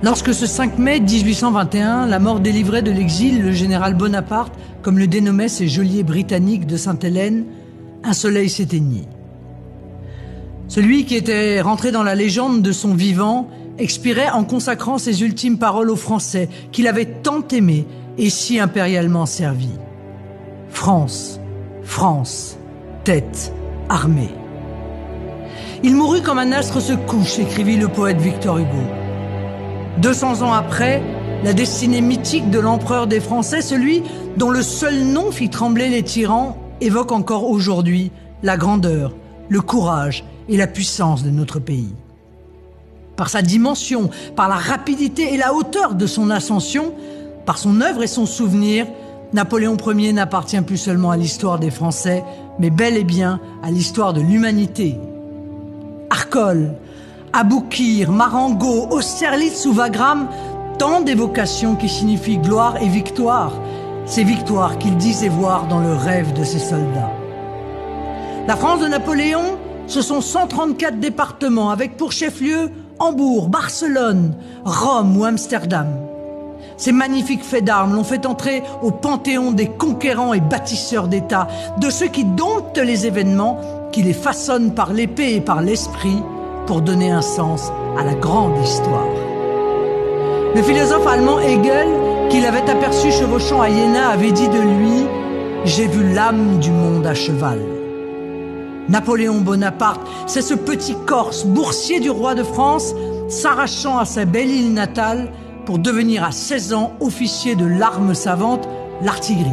Lorsque ce 5 mai 1821, la mort délivrait de l'exil le général Bonaparte, comme le dénommaient ces geôliers britanniques de Sainte-Hélène, un soleil s'éteignit. Celui qui était rentré dans la légende de son vivant expirait en consacrant ses ultimes paroles aux Français qu'il avait tant aimés et si impérialement servis. France, France, tête, armée. Il mourut comme un astre se couche, écrivit le poète Victor Hugo. 200 ans après, la destinée mythique de l'empereur des Français, celui dont le seul nom fit trembler les tyrans, évoque encore aujourd'hui la grandeur, le courage et la puissance de notre pays. Par sa dimension, par la rapidité et la hauteur de son ascension, par son œuvre et son souvenir, Napoléon Ier n'appartient plus seulement à l'histoire des Français, mais bel et bien à l'histoire de l'humanité. Arcole, Aboukir, Marengo, Austerlitz ou Wagram, tant d'évocations qui signifient gloire et victoire, ces victoires qu'il disait voir dans le rêve de ses soldats. La France de Napoléon, ce sont 134 départements avec pour chef-lieu Hambourg, Barcelone, Rome ou Amsterdam. Ces magnifiques faits d'armes l'ont fait entrer au panthéon des conquérants et bâtisseurs d'État, de ceux qui domptent les événements, qui les façonnent par l'épée et par l'esprit pour donner un sens à la grande histoire. Le philosophe allemand Hegel, qui l'avait aperçu chevauchant à Iéna, avait dit de lui « J'ai vu l'âme du monde à cheval ». Napoléon Bonaparte, c'est ce petit Corse, boursier du roi de France, s'arrachant à sa belle île natale pour devenir à 16 ans officier de l'arme savante, l'artillerie.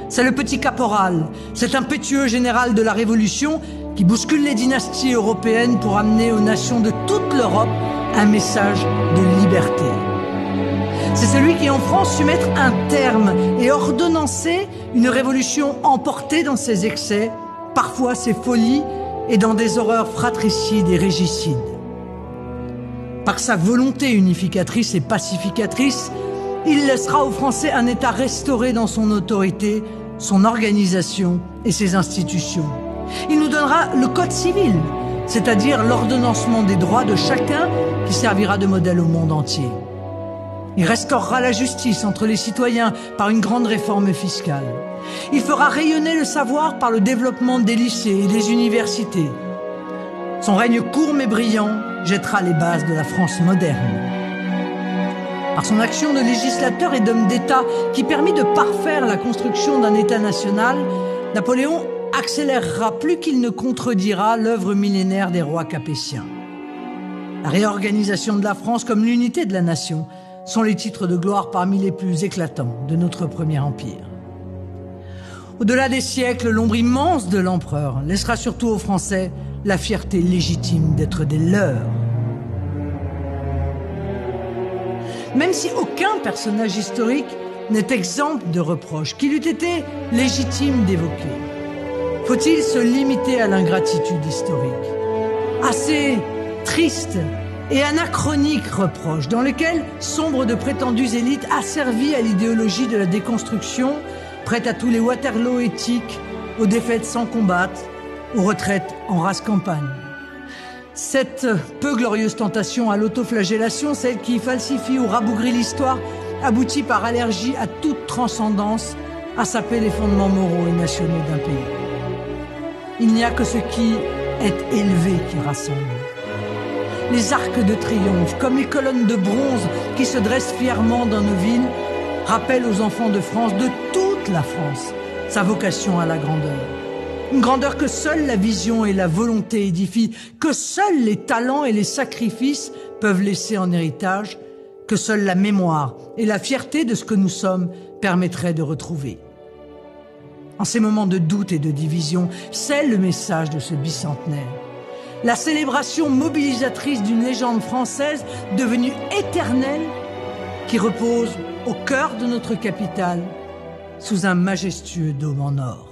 C'est le petit caporal, cet impétueux général de la Révolution qui bouscule les dynasties européennes pour amener aux nations de toute l'Europe un message de liberté. C'est celui qui en France sut mettre un terme et ordonnancer une révolution emportée dans ses excès, parfois ses folies et dans des horreurs fratricides et régicides. Par sa volonté unificatrice et pacificatrice, il laissera aux Français un État restauré dans son autorité, son organisation et ses institutions. Il nous donnera le Code civil, c'est-à-dire l'ordonnancement des droits de chacun qui servira de modèle au monde entier. Il restaurera la justice entre les citoyens par une grande réforme fiscale. Il fera rayonner le savoir par le développement des lycées et des universités. Son règne court mais brillant jettera les bases de la France moderne. Par son action de législateur et d'homme d'État qui permit de parfaire la construction d'un État national, Napoléon accélérera plus qu'il ne contredira l'œuvre millénaire des rois capétiens. La réorganisation de la France comme l'unité de la nation sont les titres de gloire parmi les plus éclatants de notre premier empire. Au-delà des siècles, l'ombre immense de l'empereur laissera surtout aux Français la fierté légitime d'être des leurs. Même si aucun personnage historique n'est exempt de reproches qu'il eût été légitime d'évoquer, faut-il se limiter à l'ingratitude historique, assez triste et anachronique reproche dans lequel sombrent de prétendues élites asservies à l'idéologie de la déconstruction, prêtes à tous les Waterloo éthiques, aux défaites sans combattre, aux retraites en rase campagne. Cette peu glorieuse tentation à l'autoflagellation, celle qui falsifie ou rabougrit l'histoire, aboutit par allergie à toute transcendance à saper les fondements moraux et nationaux d'un pays. Il n'y a que ce qui est élevé qui rassemble. Les arcs de triomphe, comme les colonnes de bronze qui se dressent fièrement dans nos villes, rappellent aux enfants de France, de toute la France, sa vocation à la grandeur. Une grandeur que seule la vision et la volonté édifient, que seuls les talents et les sacrifices peuvent laisser en héritage, que seule la mémoire et la fierté de ce que nous sommes permettraient de retrouver. En ces moments de doute et de division, c'est le message de ce bicentenaire. La célébration mobilisatrice d'une légende française devenue éternelle qui repose au cœur de notre capitale sous un majestueux dôme en or.